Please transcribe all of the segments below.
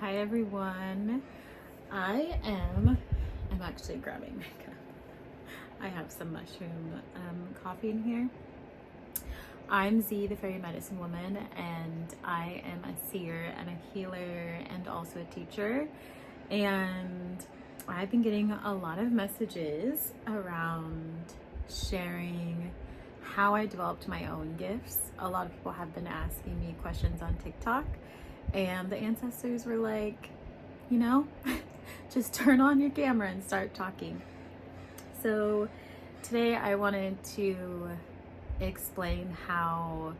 Hi everyone. I'm actually grabbing my cup. I have some mushroom coffee in here. I'm Z, the fairy medicine woman, and I am a seer and a healer and also a teacher. And I've been getting a lot of messages around sharing how I developed my own gifts. A lot of people have been asking me questions on TikTok, and the ancestors were like, just turn on your camera and start talking. So today I wanted to explain how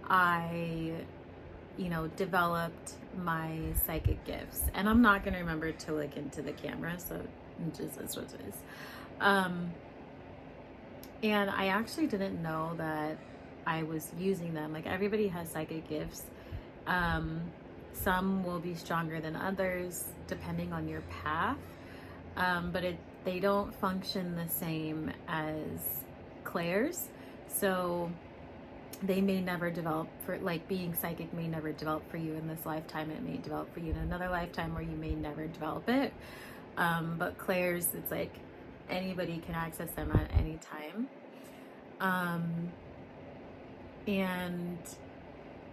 I, developed my psychic gifts. And I'm not going to remember to look into the camera, so it just is what it is. And I actually didn't know that I was using them. Like, everybody has psychic gifts. Some will be stronger than others depending on your path, but they don't function the same as clairs. So they may never develop for, like, being psychic may never develop for you in this lifetime. It may develop for you in another lifetime, or you may never develop it. But clairs, it's like anybody can access them at any time. And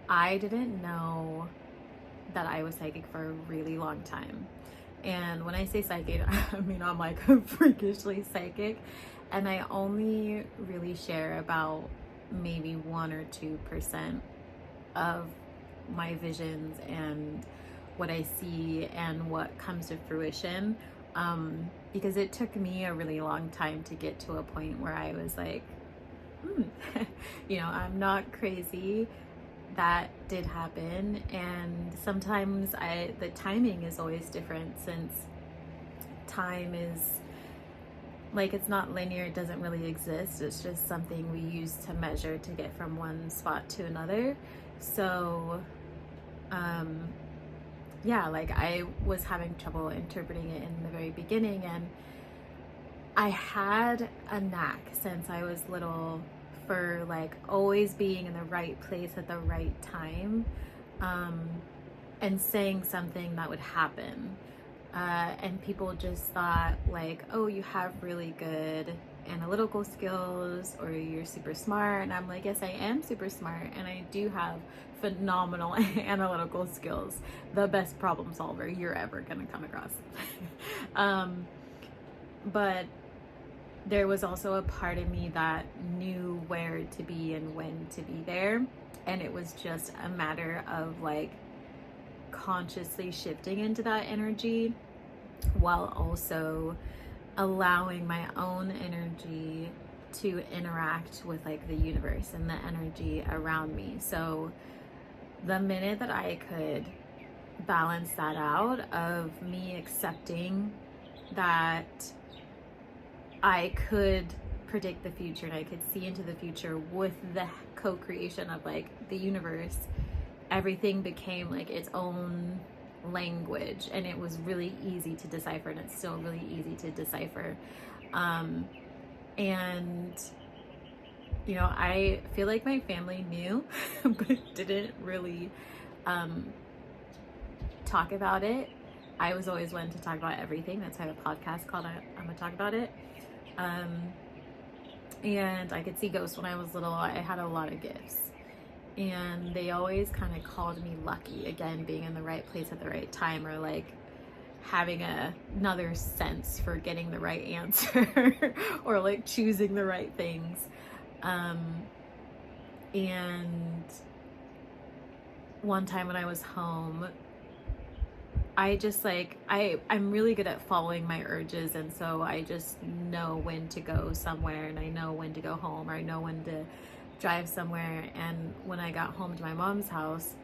I didn't know that I was psychic for a really long time. And when I say psychic, I mean I'm like freakishly psychic, and I only really share about maybe 1 or 2% of my visions and what I see and what comes to fruition, because it took me a really long time to get to a point where I was like, I'm not crazy. That did happen, and sometimes the timing is always different, since time is like, it's not linear, it doesn't really exist, it's just something we use to measure to get from one spot to another. So like, I was having trouble interpreting it in the very beginning, and I had a knack since I was little for like always being in the right place at the right time, and saying something that would happen, and people just thought like, oh, you have really good analytical skills, or you're super smart. And I'm like, yes, I am super smart, and I do have phenomenal analytical skills, the best problem solver you're ever gonna come across. But there was also a part of me that knew where to be and when to be there. And it was just a matter of like consciously shifting into that energy, while also allowing my own energy to interact with like the universe and the energy around me. So the minute that I could balance that out, of me accepting that I could predict the future and I could see into the future with the co-creation of like the universe, everything became like its own language, and it was really easy to decipher, and it's still really easy to decipher. And I feel like my family knew but didn't really talk about it. I was always one to talk about everything. That's why I have a podcast called I'm Gonna Talk About It. And I could see ghosts when I was little. I had a lot of gifts, and they always kind of called me lucky, again, being in the right place at the right time, or like having another sense for getting the right answer or like choosing the right things. And one time when I was home, I just like, I'm really good at following my urges, and so I just know when to go somewhere, and I know when to go home, or I know when to drive somewhere. And when I got home to my mom's house,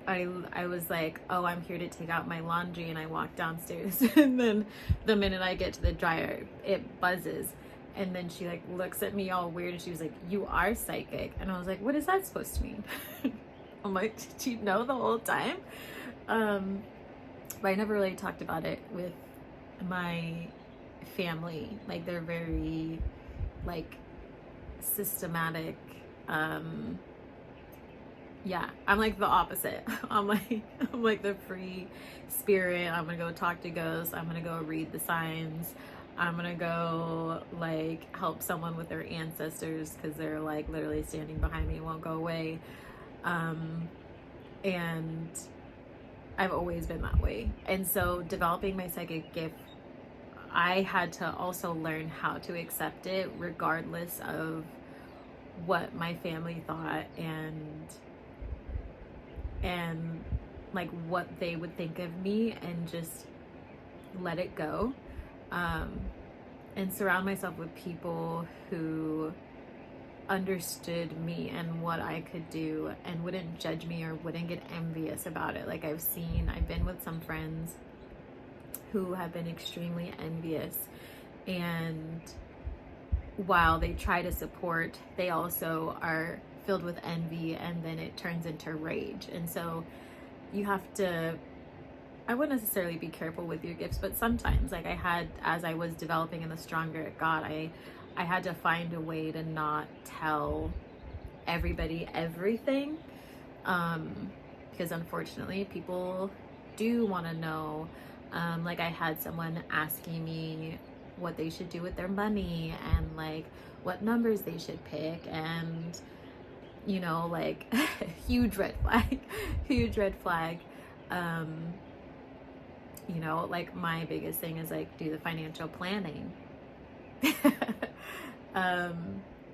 I was like, oh, I'm here to take out my laundry, and I walked downstairs and then the minute I get to the dryer, it buzzes, and then she like looks at me all weird, and she was like, you are psychic. And I was like, what is that supposed to mean? I'm like, did you know the whole time? But I never really talked about it with my family. Like, they're very like systematic, Yeah, I'm like the opposite. I'm like the free spirit. I'm gonna go talk to ghosts. I'm gonna go read the signs. I'm gonna go like help someone with their ancestors because they're like literally standing behind me, won't go away. And I've always been that way. And so developing my psychic gift, I had to also learn how to accept it regardless of what my family thought and like what they would think of me, and just let it go, and surround myself with people who understood me and what I could do and wouldn't judge me or wouldn't get envious about it. Like I've been with some friends who have been extremely envious, and while they try to support, they also are filled with envy, and then it turns into rage. And so you have to, I wouldn't necessarily be careful with your gifts, but sometimes, like as I was developing and the stronger it got, I had to find a way to not tell everybody everything, because unfortunately people do want to know. Like I had someone asking me what they should do with their money and like what numbers they should pick, and you know, like huge red flag, huge red flag. You know, like my biggest thing is like do the financial planning.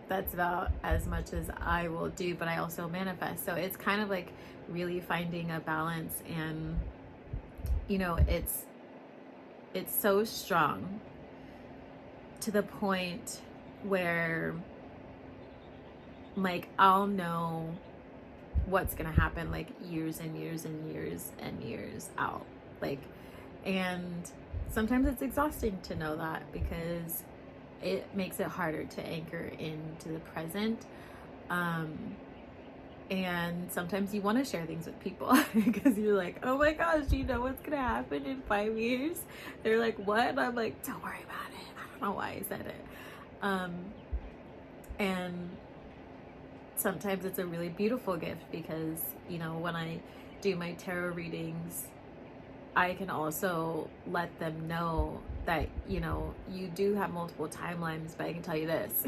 That's about as much as I will do, but I also manifest. So it's kind of like really finding a balance, and you know, it's so strong to the point where like I'll know what's gonna happen like years and years and years and years out, like, and sometimes it's exhausting to know that because it makes it harder to anchor into the present. And sometimes you want to share things with people because you're like, oh my gosh, you know what's gonna happen in 5 years? They're like, what? And I'm like, don't worry about it. I don't know why I said it. And sometimes it's a really beautiful gift because, you know, when I do my tarot readings, I can also let them know that, you know, you do have multiple timelines, but I can tell you this.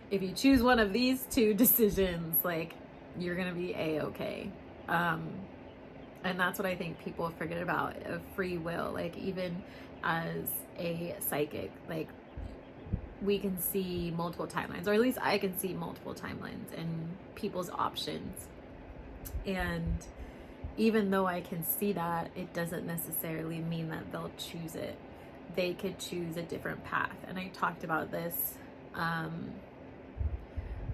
If you choose one of these two decisions, like, you're gonna be a-okay. And that's what I think people forget about, free will. Like, even as a psychic, like, we can see multiple timelines, or at least I can see multiple timelines and people's options. And even though I can see that, it doesn't necessarily mean that they'll choose it. They could choose a different path. And I talked about this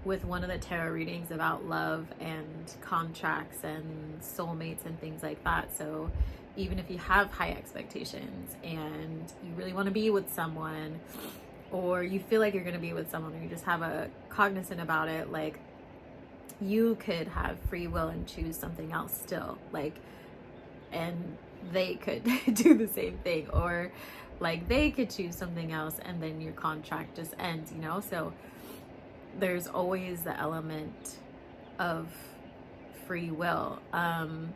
with one of the tarot readings about love and contracts and soulmates and things like that. So even if you have high expectations and you really want to be with someone, or you feel like you're going to be with someone, or you just have a cognizant about it, like, you could have free will and choose something else still, like, and they could do the same thing, or like they could choose something else and then your contract just ends, you know? So there's always the element of free will. And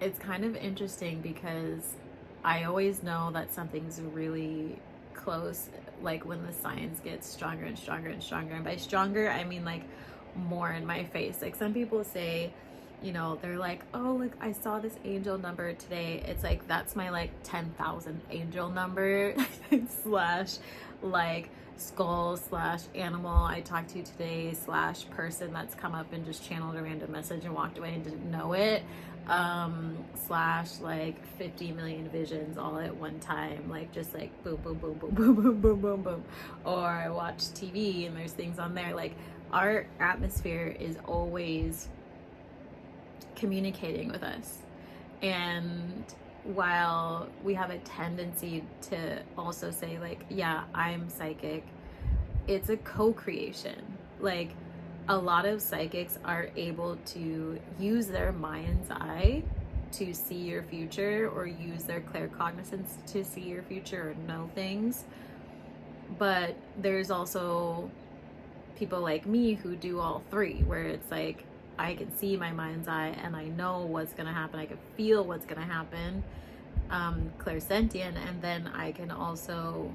it's kind of interesting because I always know that something's really close, like when the signs get stronger and stronger and stronger. And by stronger, I mean like more in my face. Like some people say, you know, they're like, oh, look, I saw this angel number today. It's like, that's my like 10,000th angel number slash like skull slash animal I talked to today slash person that's come up and just channeled a random message and walked away and didn't know it, slash like 50 million visions all at one time, like just like boom boom boom boom boom boom boom boom boom. Or I watch TV and there's things on there, like our atmosphere is always communicating with us. And while we have a tendency to also say like, yeah, I'm psychic, it's a co-creation. Like a lot of psychics are able to use their mind's eye to see your future, or use their claircognizance to see your future or know things. But there's also people like me who do all three, where it's like I can see my mind's eye and I know what's gonna happen. I can feel what's gonna happen, clairsentient, and then I can also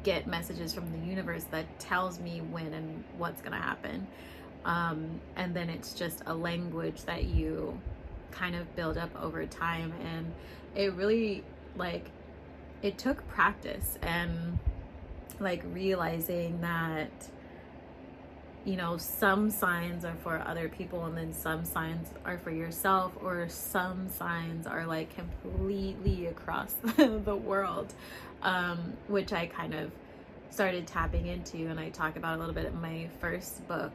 get messages from the universe that tells me when and what's gonna happen. And then it's just a language that you kind of build up over time, and it really, like, it took practice and like realizing that, you know, some signs are for other people and then some signs are for yourself, or some signs are like completely across the world, which I kind of started tapping into, and I talk about a little bit in my first book,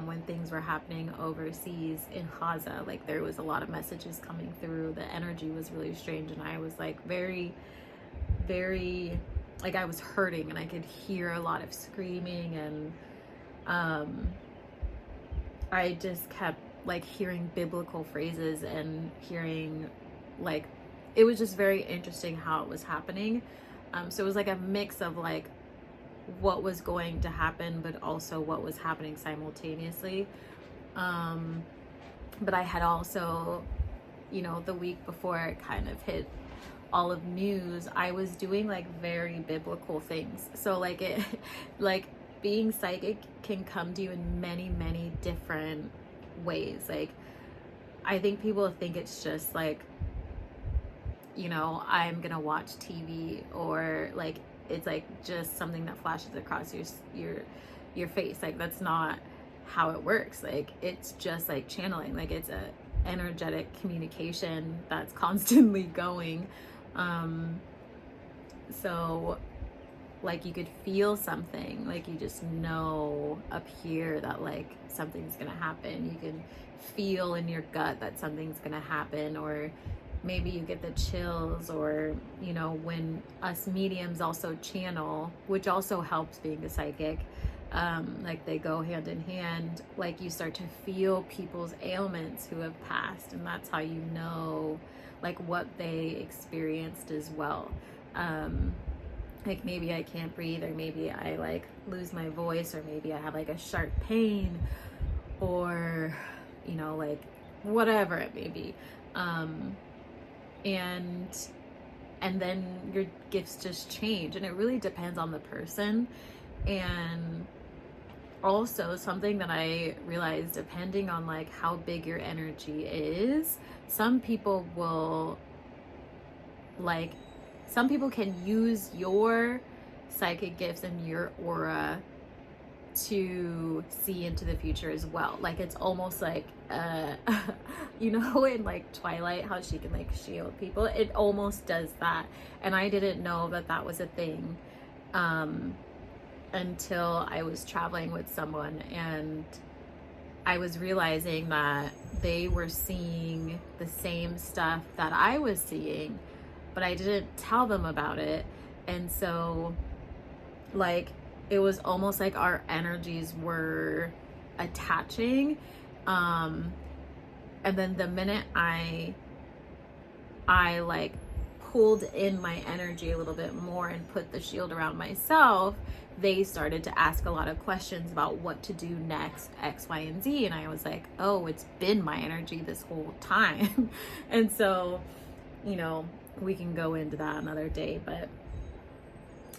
when things were happening overseas in Gaza. Like, there was a lot of messages coming through, the energy was really strange, and I was like very, very, like, I was hurting and I could hear a lot of screaming, and I just kept like hearing biblical phrases and hearing, like, it was just very interesting how it was happening. So it was like a mix of like what was going to happen, but also what was happening simultaneously. But I had also, you know, the week before it kind of hit all of news, I was doing like very biblical things. So like it, like, being psychic can come to you in many, many different ways. Like, I think people think it's just like, you know, I'm gonna watch TV, or like it's like just something that flashes across your face. Like, that's not how it works. Like, it's just like channeling. Like, it's a energetic communication that's constantly going. So like, you could feel something, like you just know up here that like something's gonna happen. You can feel in your gut that something's gonna happen, or maybe you get the chills, or, you know, when us mediums also channel, which also helps being a psychic, like they go hand in hand. Like, you start to feel people's ailments who have passed, and that's how you know like what they experienced as well. Like, maybe I can't breathe, or maybe I like lose my voice, or maybe I have like a sharp pain, or, you know, like whatever it may be. And then your gifts just change, and it really depends on the person. And also, something that I realized, depending on like how big your energy is, some people will like, some people can use your psychic gifts and your aura to see into the future as well. Like, it's almost like you know, in like Twilight, how she can like shield people, it almost does that. And I didn't know that that was a thing until I was traveling with someone, and I was realizing that they were seeing the same stuff that I was seeing, but I didn't tell them about it. And so like, it was almost like our energies were attaching. And then the minute I like pulled in my energy a little bit more and put the shield around myself, they started to ask a lot of questions about what to do next, X, Y, and Z. And I was like, oh, it's been my energy this whole time. And so, you know, we can go into that another day, but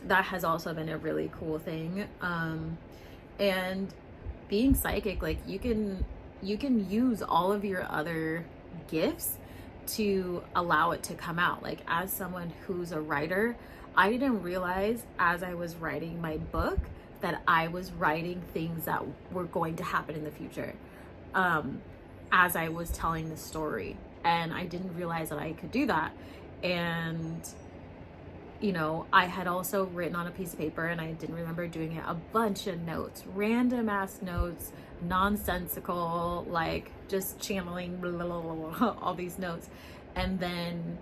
that has also been a really cool thing. And being psychic, like, you can use all of your other gifts to allow it to come out. Like, as someone who's a writer, I didn't realize as I was writing my book that I was writing things that were going to happen in the future, as I was telling the story. And I didn't realize that I could do that. And, you know, I had also written on a piece of paper, and I didn't remember doing it, a bunch of notes, random ass notes, nonsensical, like just channeling blah, blah, blah, blah, all these notes. And then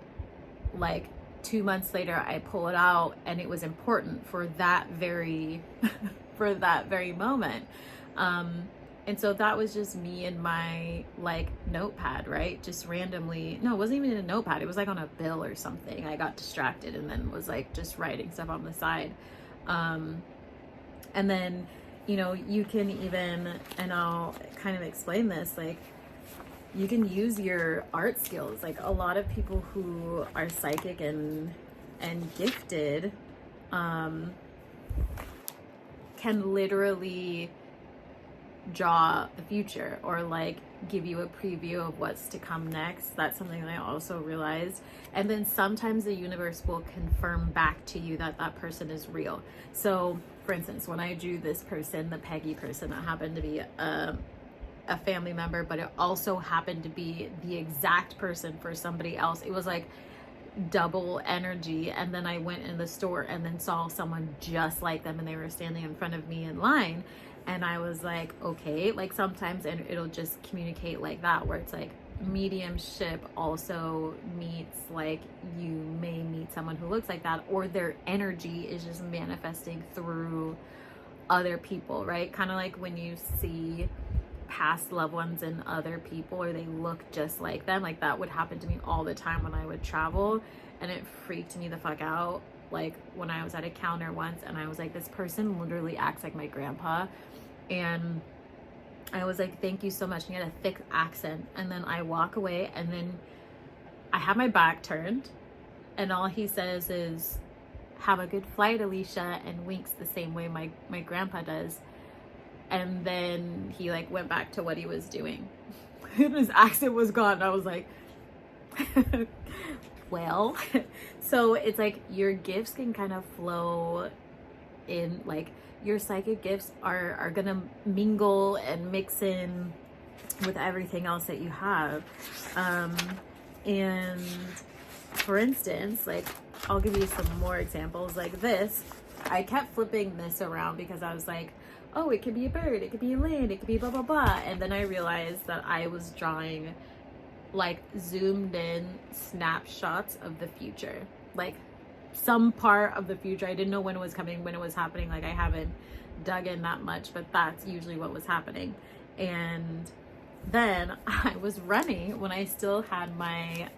like 2 months later, I pull it out, and it was important for that very for that very moment. And so that was just me and my like notepad, right? Just randomly, no, it wasn't even in a notepad. It was like on a bill or something. I got distracted and then was like just writing stuff on the side. And then you know, you can even, and I'll kind of explain this, like, you can use your art skills. Like, a lot of people who are psychic and gifted can literally draw the future, or like give you a preview of what's to come next. That's something that I also realized. And then sometimes the universe will confirm back to you that that person is real. So for instance, when I drew this person, the Peggy person, that happened to be a family member, but it also happened to be the exact person for somebody else. It was like double energy. And then I went in the store and then saw someone just like them, and they were standing in front of me in line. And I was like, okay, like sometimes, and it'll just communicate like that, where it's like mediumship also meets, like, you may meet someone who looks like that, or their energy is just manifesting through other people, right? Kind of like when you see past loved ones in other people, or they look just like them. Like, that would happen to me all the time when I would travel, and it freaked me the fuck out. Like, when I was at a counter once, and I was like, this person literally acts like my grandpa. And I was like, thank you so much. And he had a thick accent. And then I walk away, and then I have my back turned, and all he says is, have a good flight, Alicia, and winks the same way my grandpa does. And then he like went back to what he was doing. His accent was gone. I was like, well, so it's like your gifts can kind of flow in, like your psychic gifts are gonna mingle and mix in with everything else that you have. And for instance, like, I'll give you some more examples. Like this, I kept flipping this around because I was like, oh, it could be a bird, it could be land, it could be blah blah blah. And then I realized that I was drawing like zoomed in snapshots of the future, like some part of the future. I didn't know when it was coming, when it was happening. Like, I haven't dug in that much, but that's usually what was happening. And then I was running when I still had my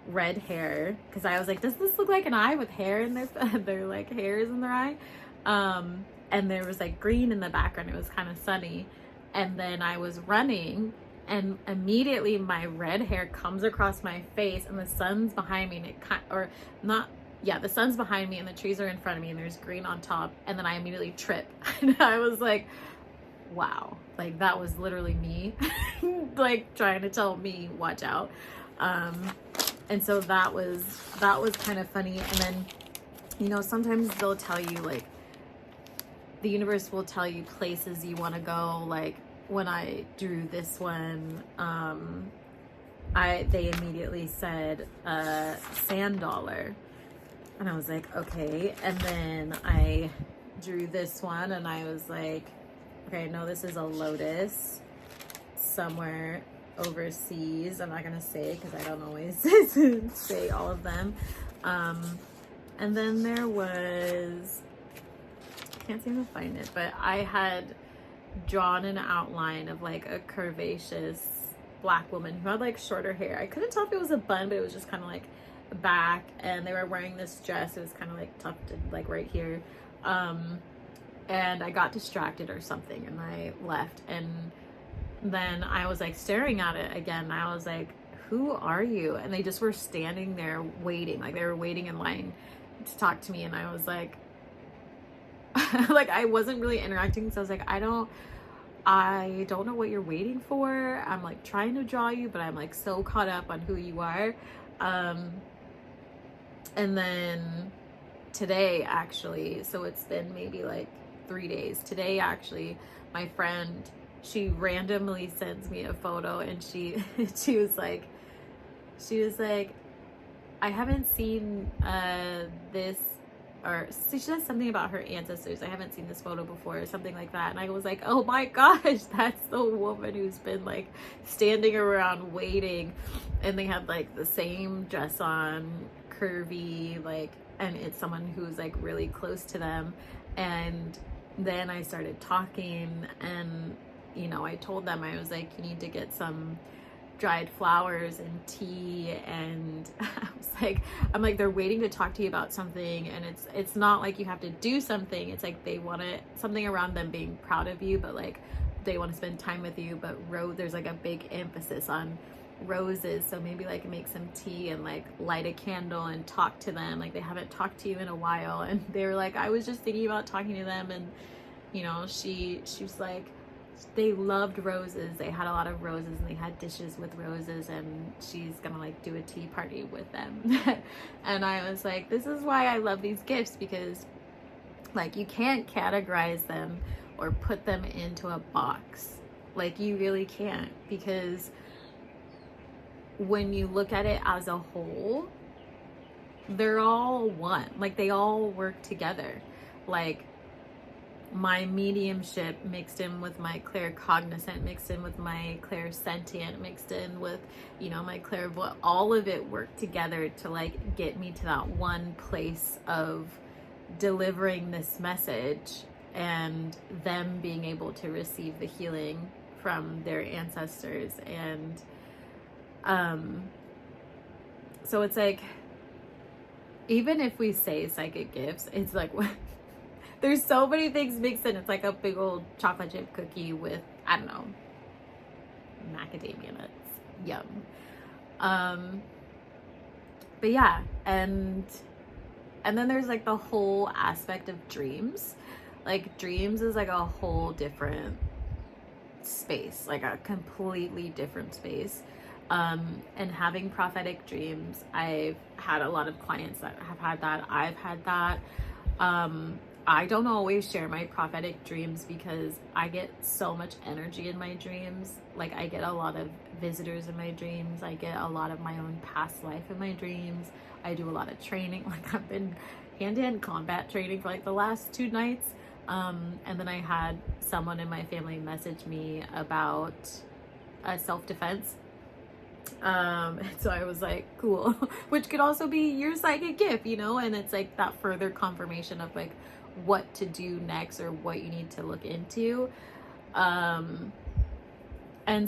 red hair, because I was like, does this look like an eye with hair in their like hairs in their eye? And there was like green in the background. It was kind of sunny. And then I was running, and immediately my red hair comes across my face, and the sun's behind me, and the sun's behind me, and the trees are in front of me, and there's green on top. And then I immediately trip. And I was like, wow, like that was literally me, like trying to tell me, watch out. And so that was kind of funny. And then, you know, sometimes they'll tell you, like, the universe will tell you places you want to go. Like, when I drew this one, they immediately said sand dollar, and I was like, okay. And then I drew this one, and I was like, okay, no, this is a lotus somewhere overseas. I'm not gonna say, because I don't always say all of them. And then there was, I can't seem to find it, but I had drawn an outline of like a curvaceous black woman who had like shorter hair. I couldn't tell if it was a bun, but it was just kind of like back, and they were wearing this dress. It was kind of like tufted like right here. And I got distracted or something, and I left. And then I was like staring at it again, and I was like, who are you? And they just were standing there waiting, like they were waiting in line to talk to me. And I was like, like, I wasn't really interacting, so I was like, I don't know what you're waiting for. I'm like trying to draw you, but I'm like so caught up on who you are. And then today, actually, so it's been maybe like 3 days. Today, actually, my friend, she randomly sends me a photo, and she was like, I haven't seen this, or she says something about her ancestors. I haven't seen this photo before, or something like that. And I was like, oh my gosh, that's the woman who's been like standing around waiting. And they had like the same dress on, curvy, like, and it's someone who's like really close to them. And then I started talking, and you know, I told them, I was like, you need to get some dried flowers and tea, and I'm like, they're waiting to talk to you about something, and it's not like you have to do something. It's like they want it, something around them being proud of you, but like they want to spend time with you. But there's like a big emphasis on roses, so maybe like make some tea and like light a candle and talk to them, like they haven't talked to you in a while, and they were like, I was just thinking about talking to them. And you know, she was like, they loved roses, they had a lot of roses, and they had dishes with roses, and she's gonna like do a tea party with them. And I was like, this is why I love these gifts, because like you can't categorize them or put them into a box. Like you really can't, because when you look at it as a whole, they're all one. Like they all work together. Like my mediumship mixed in with my claircognizant, mixed in with my clairsentient, mixed in with, you know, my clairvoyant, all of it worked together to like get me to that one place of delivering this message and them being able to receive the healing from their ancestors. And so it's like, even if we say psychic gifts, it's like there's so many things mixed in. It's like a big old chocolate chip cookie with, I don't know, macadamia nuts. Yum. But yeah, and then there's like the whole aspect of dreams. Like dreams is like a whole different space, like a completely different space. And having prophetic dreams, I've had a lot of clients that have had that. I've had that. I don't always share my prophetic dreams because I get so much energy in my dreams. Like I get a lot of visitors in my dreams. I get a lot of my own past life in my dreams. I do a lot of training. Like I've been hand-to-hand combat training for like the last 2 nights. And then I had someone in my family message me about self-defense. And so I was like, cool, which could also be your psychic gift, you know, and it's like that further confirmation of like what to do next or what you need to look into. And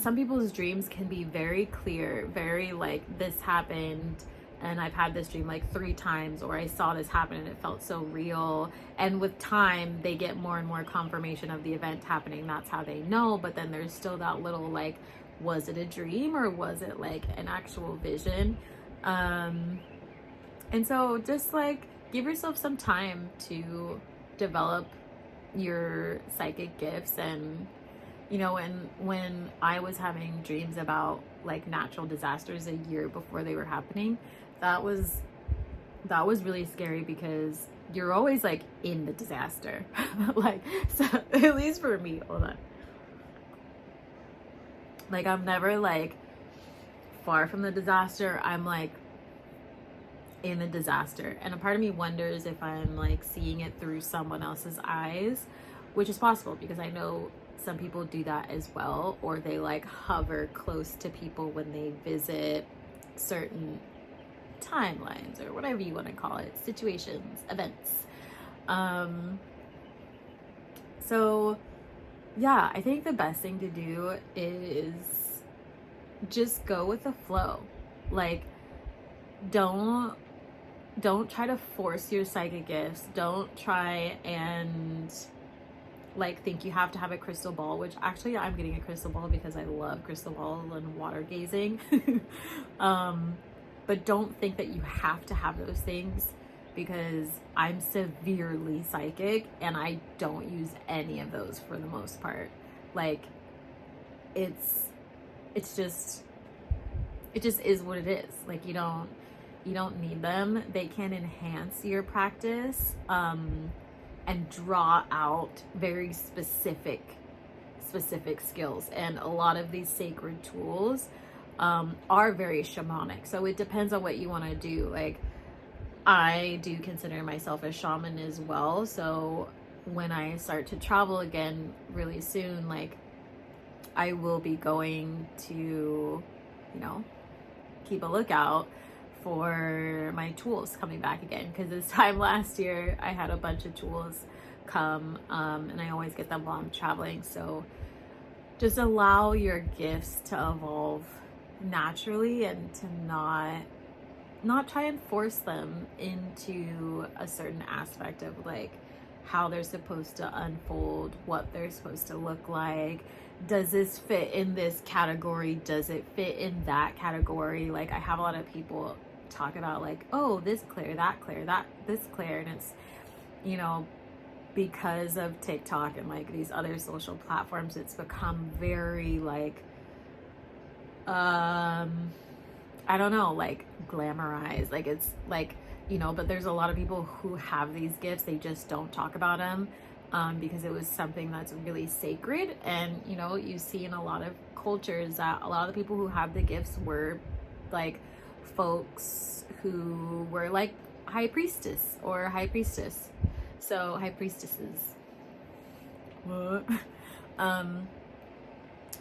some people's dreams can be very clear, very like, this happened and I've had this dream like 3 times, or I saw this happen and it felt so real. And with time, they get more and more confirmation of the event happening. That's how they know. But then there's still that little like, was it a dream or was it like an actual vision? And so just like give yourself some time to develop your psychic gifts. And you know, when I was having dreams about like natural disasters a year before they were happening, that was really scary, because you're always like in the disaster. Like, so at least for me, hold on. Like I'm never like far from the disaster. I'm like in the disaster. And a part of me wonders if I'm like seeing it through someone else's eyes, which is possible because I know some people do that as well, or they like hover close to people when they visit certain timelines or whatever you want to call it, situations, events. So yeah, I think the best thing to do is just go with the flow. Like don't try to force your psychic gifts. Don't try and like think you have to have a crystal ball, which actually I'm getting a crystal ball because I love crystal ball and water gazing. But don't think that you have to have those things, because I'm severely psychic and I don't use any of those for the most part. Like it just is what it is. Like you don't need them. They can enhance your practice and draw out very specific skills. And a lot of these sacred tools are very shamanic. So it depends on what you want to do. Like I do consider myself a shaman as well. So when I start to travel again really soon, like I will be going to, you know, keep a lookout for my tools coming back again, because this time last year I had a bunch of tools come and I always get them while I'm traveling. So just allow your gifts to evolve naturally, and to not try and force them into a certain aspect of like how they're supposed to unfold, what they're supposed to look like. Does this fit in this category? Does it fit in that category? Like, I have a lot of people talk about like, oh, this clear, that clear, that this clear, and it's, you know, because of TikTok and like these other social platforms, it's become very like I don't know, like glamorized. Like, it's like, you know, but there's a lot of people who have these gifts, they just don't talk about them, because it was something that's really sacred. And, you know, you see in a lot of cultures that a lot of the people who have the gifts were like folks who were like high priestess or high priestess. So high priestesses. What?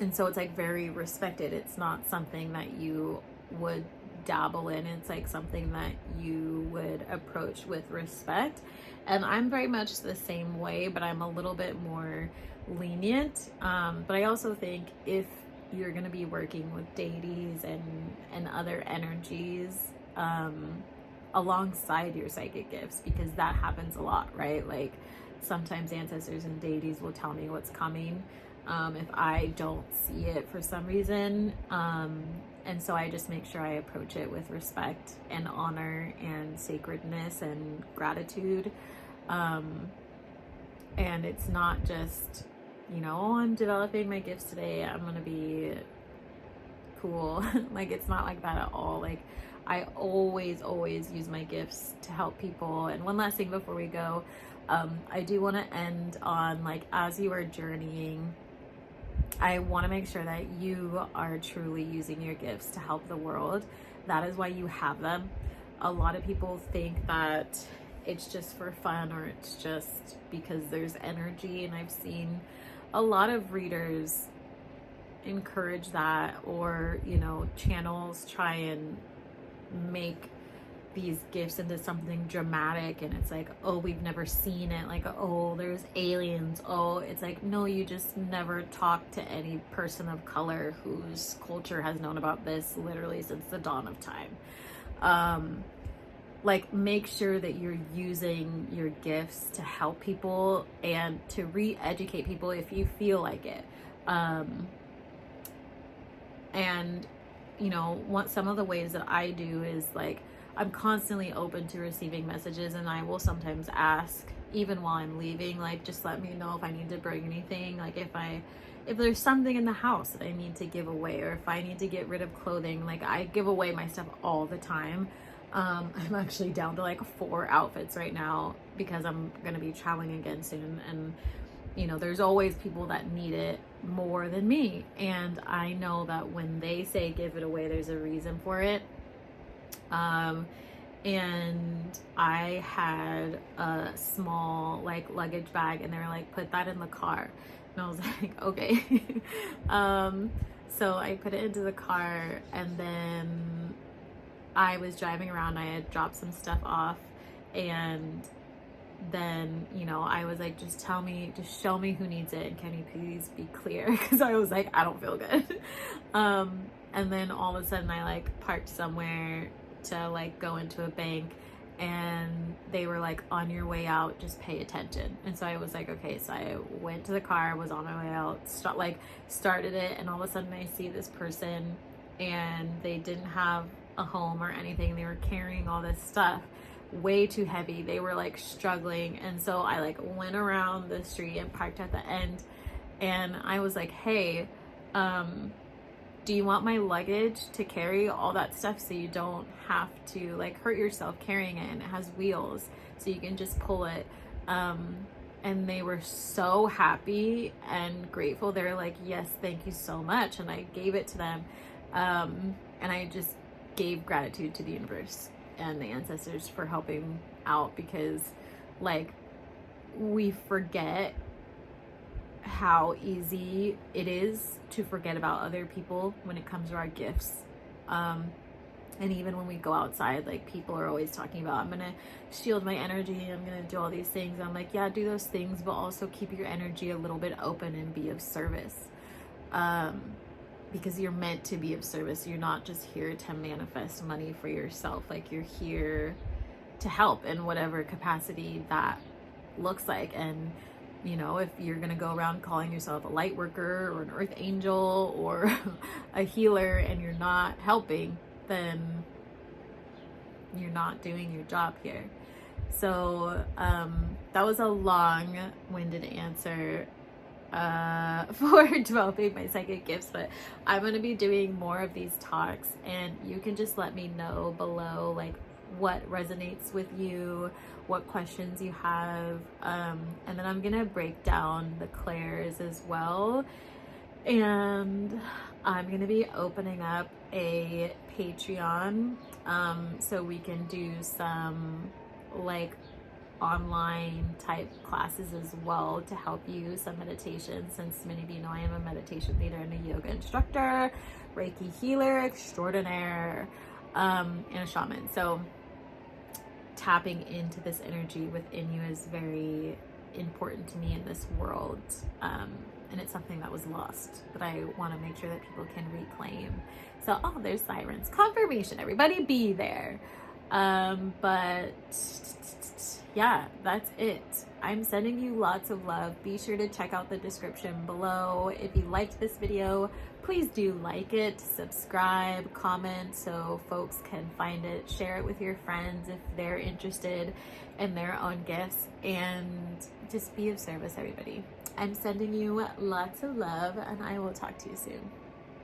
And so it's like very respected. It's not something that you would dabble in. It's like something that you would approach with respect. And I'm very much the same way, but I'm a little bit more lenient. But I also think if you're going to be working with deities and other energies alongside your psychic gifts, because that happens a lot, right? Like, sometimes ancestors and deities will tell me what's coming if I don't see it for some reason. And so I just make sure I approach it with respect and honor and sacredness and gratitude. And it's not just, you know, oh, I'm developing my gifts today, I'm gonna be cool. Like, it's not like that at all. Like, I always use my gifts to help people. And one last thing before we go, I do want to end on, like, as you are journeying, I want to make sure that you are truly using your gifts to help the world. That is why you have them. A lot of people think that it's just for fun, or it's just because there's energy. And I've seen a lot of readers encourage that, or, you know, channels try and make these gifts into something dramatic, and it's like, oh, we've never seen it, like, oh, there's aliens. Oh, it's like, no, you just never talked to any person of color whose culture has known about this literally since the dawn of time. Like, make sure that you're using your gifts to help people and to re-educate people if you feel like it. And, you know, what some of the ways that I do is, like, I'm constantly open to receiving messages, and I will sometimes ask, even while I'm leaving, like, just let me know if I need to bring anything. Like, if there's something in the house that I need to give away, or if I need to get rid of clothing. Like, I give away my stuff all the time. I'm actually down to like 4 outfits right now because I'm gonna be traveling again soon, and, you know, there's always people that need it more than me. And I know that when they say give it away, there's a reason for it. And I had a small like luggage bag, and they were like, put that in the car. And I was like, okay. So I put it into the car, and then I was driving around. I had dropped some stuff off, and then, you know, I was like, just show me who needs it, and can you please be clear? Because I was like, I don't feel good. And then all of a sudden I like parked somewhere to like go into a bank, and they were like, on your way out, just pay attention. And so I was like, okay. So I went to the car, was on my way out, started it, and all of a sudden I see this person, and they didn't have a home or anything. They were carrying all this stuff way too heavy. They were like struggling. And so I like went around the street and parked at the end, and I was like, hey, do you want my luggage to carry all that stuff so you don't have to like hurt yourself carrying it? And it has wheels, so you can just pull it. And they were so happy and grateful. They're like, yes, thank you so much. And I gave it to them. And I just gave gratitude to the universe and the ancestors for helping out, because like, we forget how easy it is to forget about other people when it comes to our gifts. And even when we go outside, like, people are always talking about, I'm gonna shield my energy, I'm gonna do all these things. I'm like, yeah, do those things, but also keep your energy a little bit open and be of service. because you're meant to be of service. You're not just here to manifest money for yourself. Like, you're here to help in whatever capacity that looks like. And you know, if you're gonna go around calling yourself a light worker or an earth angel or a healer and you're not helping, then you're not doing your job here. So that was a long-winded answer for developing my psychic gifts, but I'm going to be doing more of these talks, and you can just let me know below like what resonates with you, what questions you have, and then I'm gonna break down the clairs as well. And I'm gonna be opening up a Patreon, so we can do some like online type classes as well to help you, some meditation, since many of you know I am a meditation leader and a yoga instructor, Reiki healer extraordinaire, and a shaman. So tapping into this energy within you is very important to me in this world, and it's something that was lost that I want to make sure that people can reclaim. So, oh, there's sirens. Confirmation, everybody be there. But yeah, that's it. I'm sending you lots of love. Be sure to check out the description below. If you liked this video, please do like it, subscribe, comment so folks can find it, share it with your friends if they're interested in their own gifts, and just be of service, everybody. I'm sending you lots of love, and I will talk to you soon.